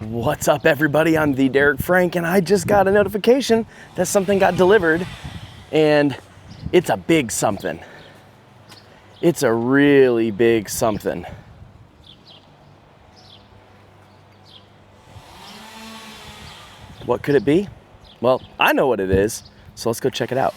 What's up, everybody? I'm the Derek Frank, and I just got a notification that something got delivered, and it's a big something. It's a really big something. What could it be? Well, I know what it is, so let's go check it out.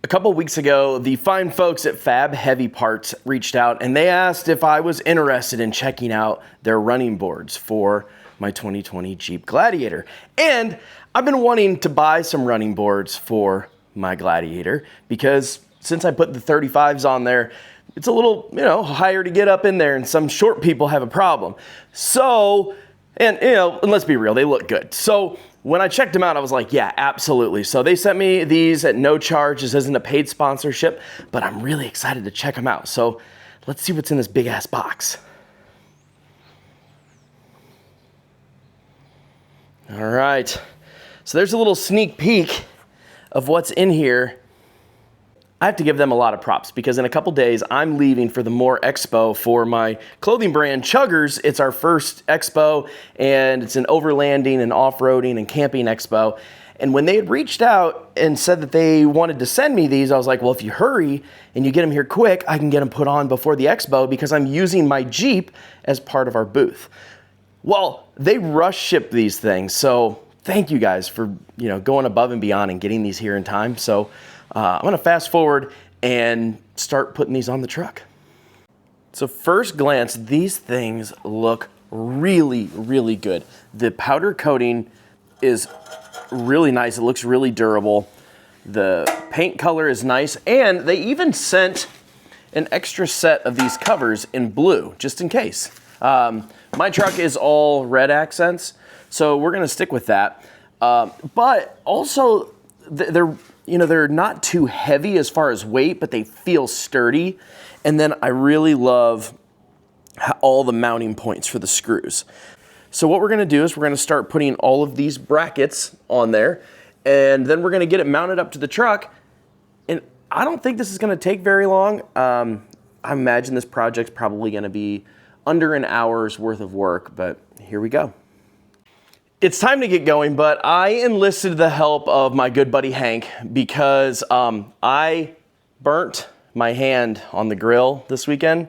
A couple weeks ago, the fine folks at Fab Heavy Parts reached out and they asked if I was interested in checking out their running boards for my 2020 Jeep Gladiator. And I've been wanting to buy some running boards for my Gladiator because since I put the 35s on there, it's a little, higher to get up in there, and some short people have a problem. So, and let's be real, they look good. So when I checked them out, I was like, yeah, absolutely. So they sent me these at no charge. This isn't a paid sponsorship, but I'm really excited to check them out. So let's see what's in this big ass box. All right. So there's a little sneak peek of what's in here. I have to give them a lot of props because in a couple days, I'm leaving for the More Expo for my clothing brand, Chuggers. It's our first expo, and it's an overlanding and off-roading and camping expo. And when they had reached out and said that they wanted to send me these, I was like, well, if you hurry and you get them here quick, I can get them put on before the expo because I'm using my Jeep as part of our booth. Well, they rush ship these things, so thank you guys for going above and beyond and getting these here in time. So I'm gonna fast forward and start putting these on the truck. So first glance, these things look really, really good. The powder coating is really nice. It looks really durable. The paint color is nice, and they even sent an extra set of these covers in blue, just in case. My truck is all red accents, so we're gonna stick with that. But also, they're not too heavy as far as weight, but they feel sturdy. And then I really love all the mounting points for the screws. So what we're gonna do is we're gonna start putting all of these brackets on there, and then we're gonna get it mounted up to the truck. And I don't think this is gonna take very long. I imagine this project's probably gonna be under an hour's worth of work, but here we go. It's time to get going, but I enlisted the help of my good buddy Hank because I burnt my hand on the grill this weekend.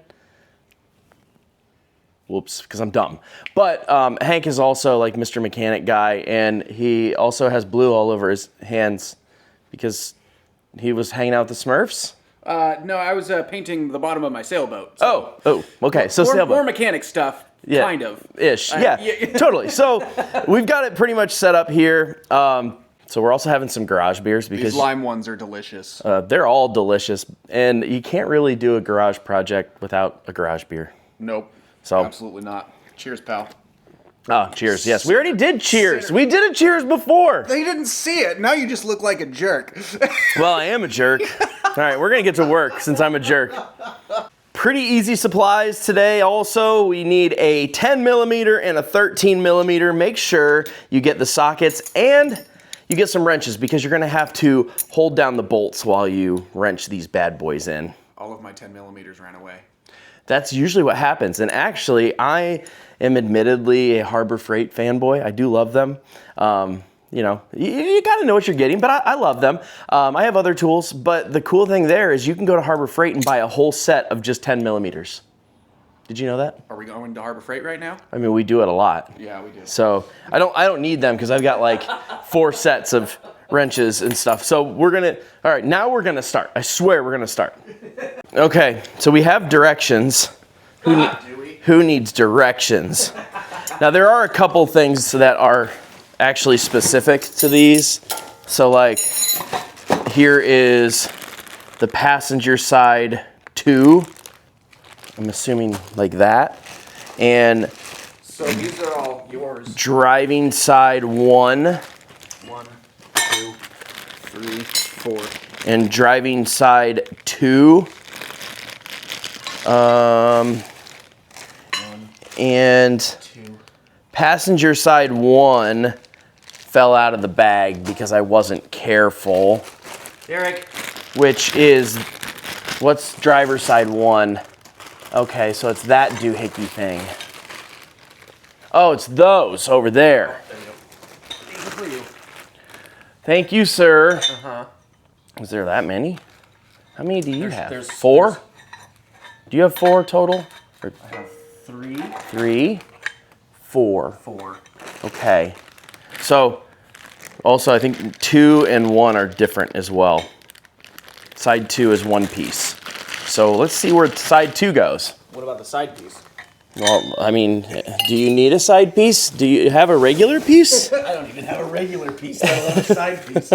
Whoops, because I'm dumb. But Hank is also like Mr. Mechanic guy, and he also has blue all over his hands because he was hanging out with the Smurfs. No, I was painting the bottom of my sailboat. So. Oh, okay. So more, sailboat. More mechanic stuff. Yeah, kind of. Ish, yeah, totally. So we've got it pretty much set up here. So we're also having some garage beers because these lime ones are delicious. They're all delicious, and you can't really do a garage project without a garage beer. Nope. So absolutely not. Cheers, pal. Oh, cheers. Yes, we already did cheers. We did a cheers before. They didn't see it. Now you just look like a jerk. Well, I am a jerk. All right, we're going to get to work since I'm a jerk. Pretty easy supplies today. Also, we need a 10 millimeter and a 13 millimeter. Make sure you get the sockets and you get some wrenches because you're going to have to hold down the bolts while you wrench these bad boys in. All of my 10 millimeters ran away. That's usually what happens. And actually, I am admittedly a Harbor Freight fanboy. I do love them. You got to know what you're getting, but I love them. I have other tools, but the cool thing there is you can go to Harbor Freight and buy a whole set of just 10 millimeters. Did you know that? Are we going to Harbor Freight right now? I mean, we do it a lot. Yeah, we do. So I don't need them because I've got like 4 sets of wrenches and stuff. So all right, now we're going to start. I swear we're going to start. Okay, so we have directions. Who needs directions? Now there are a couple things that are actually specific to these. So like here is the passenger side 2. I'm assuming like that. And so these are all yours. Driving side 1. 1, 2, 3, 4. And driving side 2. And 2. Passenger side 1 fell out of the bag because I wasn't careful. Derek. Which is, what's driver's side 1? Okay, so it's that doohickey thing. Oh, it's those over there. There you go. These are for you. Thank you, sir. Uh-huh. Is there that many? How many do you have? 4? Do you have 4 total? Or I have 3. 3, 4. 4. Okay. So, also I think 2 and 1 are different as well. Side 2 is 1 piece. So let's see where side 2 goes. What about the side piece? Well, I mean, do you need a side piece? Do you have a regular piece? I don't even have a regular piece, let alone a side piece.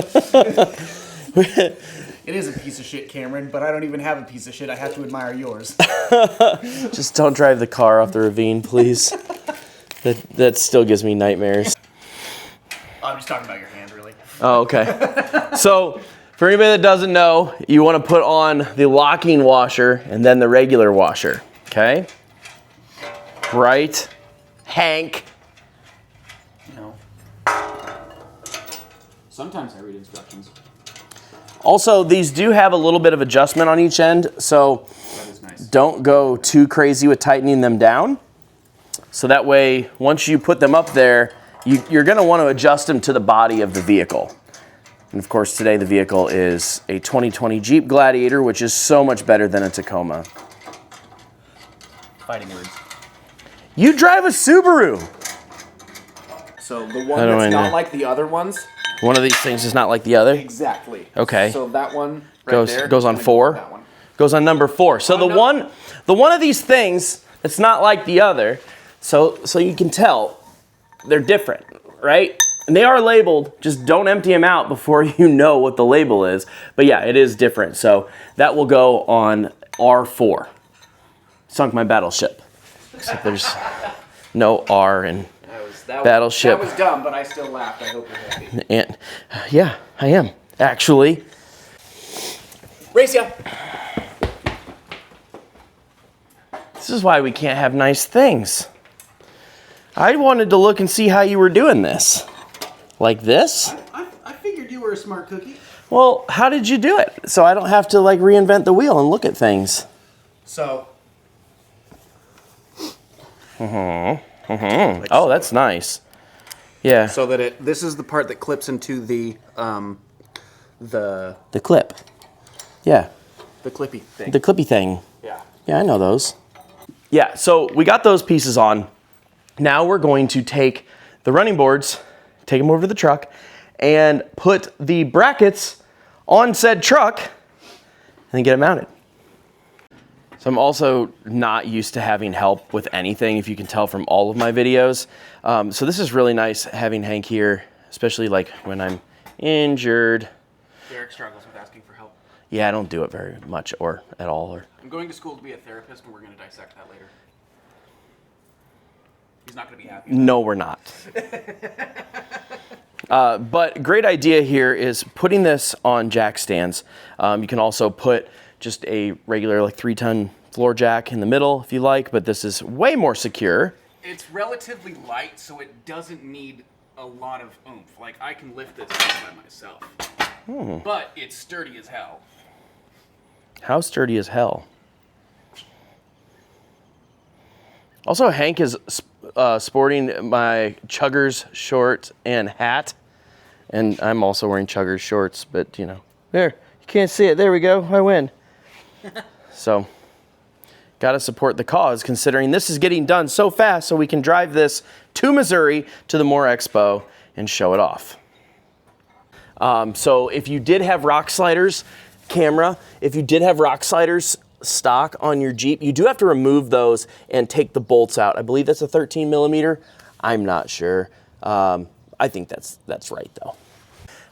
It is a piece of shit, Cameron, but I don't even have a piece of shit. I have to admire yours. Just don't drive the car off the ravine, please. That still gives me nightmares. I'm just talking about your hand, really. Oh, okay. So, for anybody that doesn't know, you want to put on the locking washer and then the regular washer, okay? Right? Hank. No. Sometimes I read instructions. Also, these do have a little bit of adjustment on each end, so That is nice. don't go too crazy with tightening them down. So that way, once you put them up there, you're going to want to adjust them to the body of the vehicle. And of course, today the vehicle is a 2020 Jeep Gladiator, which is so much better than a Tacoma. Fighting words. You drive a Subaru. So the one that's not like the other ones? One of these things is not like the other. Exactly. Okay. So that one right Goes there goes on is 4. that one. Goes on number 4. So the one of these things that's not like the other. So you can tell they're different, right? And they are labeled. Just don't empty them out before you know what the label is. But yeah, it is different. So that will go on R4. Sunk my battleship. Except there's no R in battleship. That was dumb, but I still laughed. I hope you're happy. And yeah, I am actually. Race ya! This is why we can't have nice things. I wanted to look and see how you were doing this. Like this? I figured you were a smart cookie. Well, how did you do it? So I don't have to like reinvent the wheel and look at things. So. Like oh, that's nice. Yeah. So that this is the part that clips into the clip. Yeah. the clippy thing. The clippy thing. Yeah. Yeah, I know those. Yeah, so we got those pieces on. Now we're going to take the running boards, take them over to the truck, and put the brackets on said truck, and then get it mounted. So I'm also not used to having help with anything, if you can tell from all of my videos. So this is really nice having Hank here, especially like when I'm injured. Derek struggles with asking for help. Yeah, I don't do it very much or at all. I'm going to school to be a therapist, and we're going to dissect that later. He's not going to be happy. No, we're not. But great idea here is putting this on jack stands. You can also put just a regular like 3-ton floor jack in the middle if you like, but this is way more secure. It's relatively light, so it doesn't need a lot of oomph. Like, I can lift this by myself. But it's sturdy as hell. How sturdy as hell. Also, Hank is sporting my Chuggers short and hat. And I'm also wearing Chuggers shorts, but you know, there, you can't see it. There we go, I win. So, gotta support the cause considering this is getting done so fast so we can drive this to Missouri to the Moore Expo and show it off. So if you did have rock sliders, if you did have rock sliders stock on your Jeep, you do have to remove those and take the bolts out. I believe that's a 13 millimeter. I'm not sure. I think that's right though.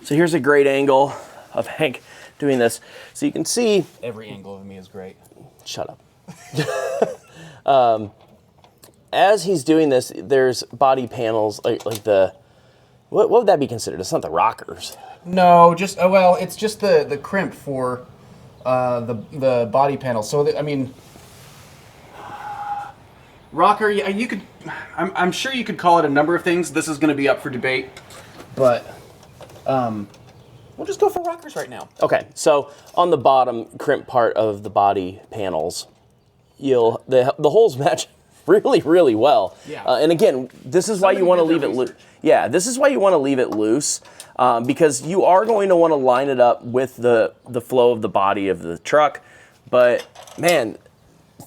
So here's a great angle of Hank doing this. So you can see. Every angle of me is great. Shut up. As he's doing this, there's body panels like the, what would that be considered? It's not the rockers. No, just well, it's just the crimp for the body panel. So I mean, rocker. Yeah, you could. I'm sure you could call it a number of things. This is going to be up for debate, but we'll just go for rockers right now. Okay, so on the bottom crimp part of the body panels, the holes match really, really well. Yeah. And again, this is why you want to leave it loose. Yeah, this is why you want to leave it loose, because you are going to want to line it up with the flow of the body of the truck. But man,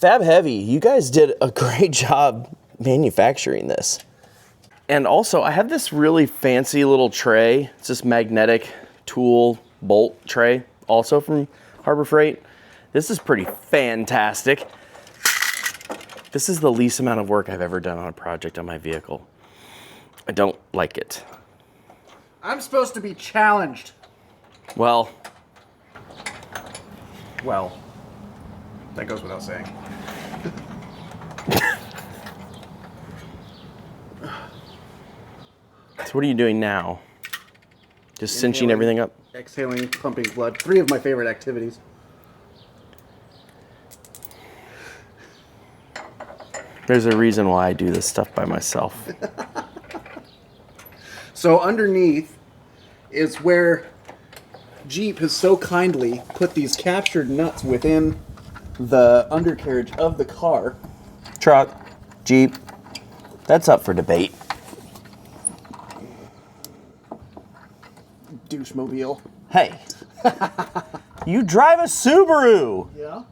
Fab Heavy, you guys did a great job manufacturing this. And also, I have this really fancy little tray. It's this magnetic tool bolt tray, also from Harbor Freight. This is pretty fantastic. This is the least amount of work I've ever done on a project on my vehicle. I don't like it. I'm supposed to be challenged. Well, that goes without saying. so what are you doing now? Just cinching everything up? Exhaling, pumping blood. 3 of my favorite activities. There's a reason why I do this stuff by myself. So underneath is where Jeep has so kindly put these captured nuts within the undercarriage of the car. Truck, Jeep, that's up for debate. Douchemobile. Hey, you drive a Subaru. Yeah.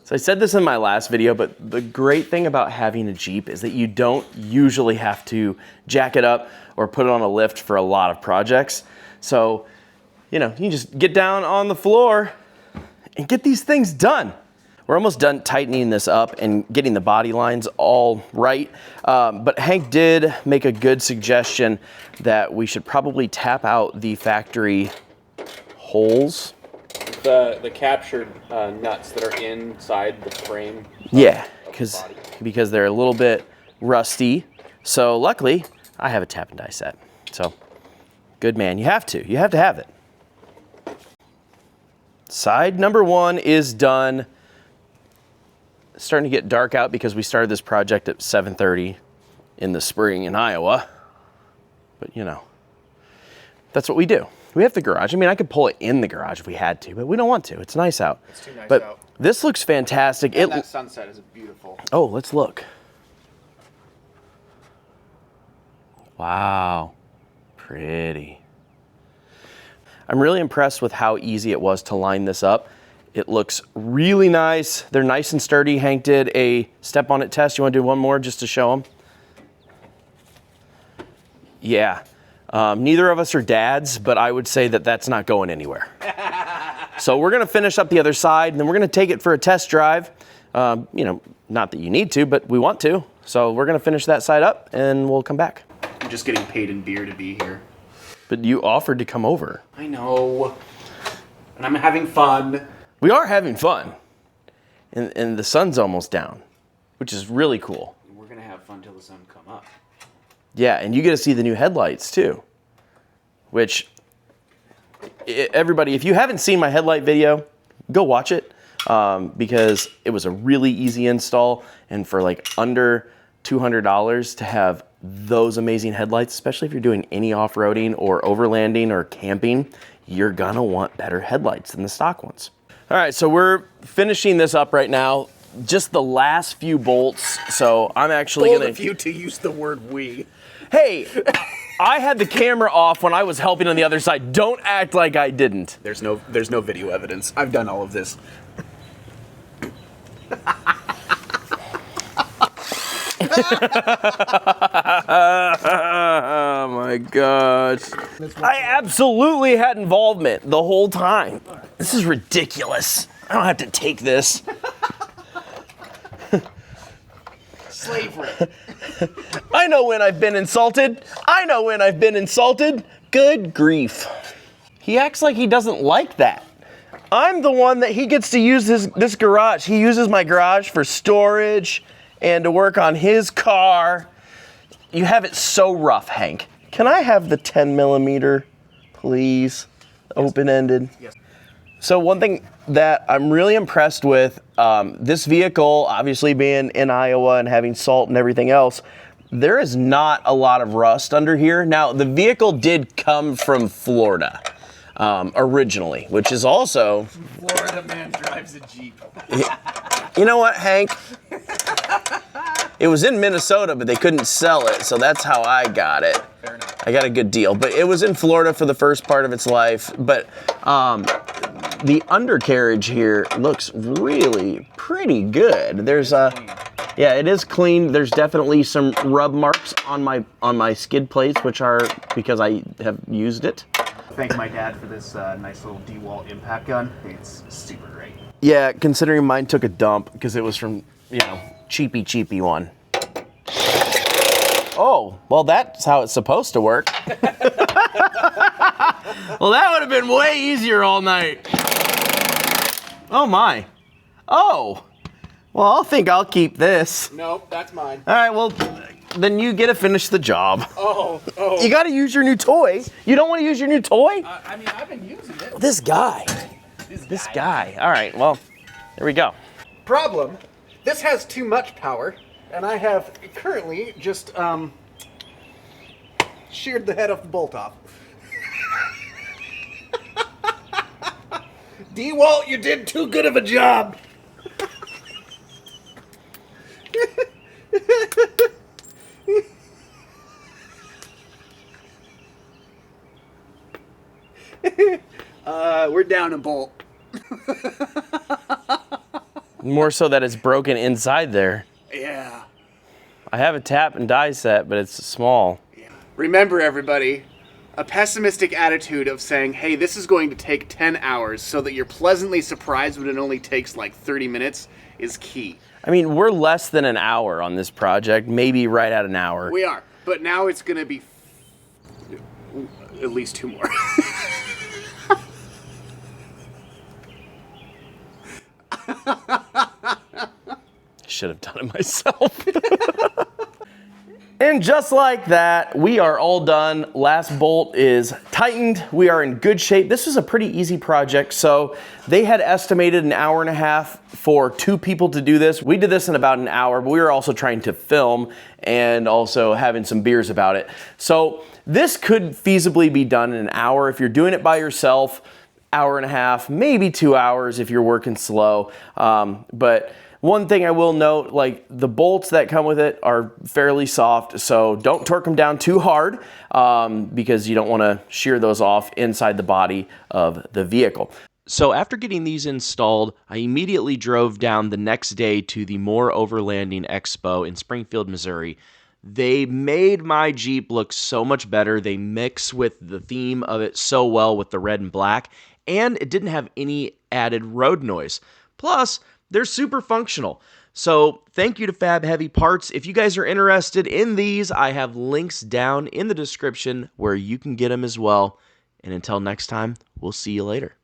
So I said this in my last video, but the great thing about having a Jeep is that you don't usually have to jack it up or put it on a lift for a lot of projects. So, you know, you just get down on the floor and get these things done. We're almost done tightening this up and getting the body lines all right. But Hank did make a good suggestion that we should probably tap out the factory holes. The captured nuts that are inside the frame. Yeah, because they're a little bit rusty. So luckily, I have a tap and die set. So good man, you have to have it. Side number 1 is done. It's starting to get dark out because we started this project at 7:30 in the spring in Iowa. But you know, that's what we do. We have the garage. I mean, I could pull it in the garage if we had to, but we don't want to. It's nice out. It's too nice but out. This looks fantastic. And that sunset is beautiful. Oh, let's look. Wow, pretty. I'm really impressed with how easy it was to line this up. It looks really nice. They're nice and sturdy. Hank did a step on it test. You want to do one more just to show them? Yeah. Neither of us are dads, but I would say that that's not going anywhere. So we're going to finish up the other side, and then we're going to take it for a test drive. You know, not that you need to, but we want to. So we're going to finish that side up, and we'll come back. I'm just getting paid in beer to be here. But you offered to come over. I know. And I'm having fun. We are having fun. And the sun's almost down, which is really cool. We're going to have fun till the sun come up. Yeah, and you get to see the new headlights too, which everybody, if you haven't seen my headlight video, go watch it because it was a really easy install, and for like under $200 to have those amazing headlights, especially if you're doing any off-roading or overlanding or camping, you're gonna want better headlights than the stock ones. All right, so we're finishing this up right now. Just the last few bolts, so I'm actually Bold gonna... of you to use the word we. Hey, I had the camera off when I was helping on the other side. Don't act like I didn't. There's no video evidence. I've done all of this. Oh my gosh. I absolutely had involvement the whole time. This is ridiculous. I don't have to take this. Slavery. I know when I've been insulted. I know when I've been insulted. Good grief. He acts like he doesn't like that. I'm the one that he gets to use this garage. He uses my garage for storage and to work on his car. You have it so rough, Hank. Can I have the 10 millimeter, please? Open-ended. Yes. So one thing that I'm really impressed with, this vehicle, obviously being in Iowa and having salt and everything else, there is not a lot of rust under here. Now, the vehicle did come from Florida originally, which is also... Florida man drives a Jeep. You know what, Hank? It was in Minnesota, but they couldn't sell it, so that's how I got it. Fair enough. I got a good deal, but it was in Florida for the first part of its life. But the undercarriage here looks really pretty good. There's yeah, it is clean. There's definitely some rub marks on my skid plates, which are because I have used it. Thank my dad for this nice little DeWalt impact gun. It's super great. Yeah, considering mine took a dump because it was from, you know, cheapy one. Oh, well, that's how it's supposed to work. Well, that would have been way easier all night. Oh my. Oh. Well, I think I'll keep this. Nope, that's mine. All right, well, then you get to finish the job. Oh. You got to use your new toy. You don't want to use your new toy? I mean, I've been using it. This guy. This guy. All right, well, there we go. Problem, this has too much power, and I have currently just sheared the head of the bolt off. DeWalt, you did too good of a job. We're down a bolt. More so that it's broken inside there. Yeah. I have a tap and die set, but it's small. Remember, everybody, a pessimistic attitude of saying, hey, this is going to take 10 hours so that you're pleasantly surprised when it only takes like 30 minutes is key. I mean, we're less than an hour on this project, maybe right at an hour. We are, but now it's going to be at least 2 more. Should have done it myself. And just like that, we are all done. Last bolt is tightened. We are in good shape. This was a pretty easy project. So they had estimated an hour and a half for 2 people to do this. We did this in about an hour, but we were also trying to film and also having some beers about it. So this could feasibly be done in an hour. If you're doing it by yourself, hour and a half, maybe 2 hours if you're working slow. But one thing I will note, like the bolts that come with it are fairly soft, so don't torque them down too hard because you don't want to shear those off inside the body of the vehicle. So after getting these installed, I immediately drove down the next day to the More Overlanding Expo in Springfield, Missouri. They made my Jeep look so much better. They mix with the theme of it so well with the red and black, and it didn't have any added road noise. Plus, they're super functional. So thank you to Fab Heavy Parts. If you guys are interested in these, I have links down in the description where you can get them as well. And until next time, we'll see you later.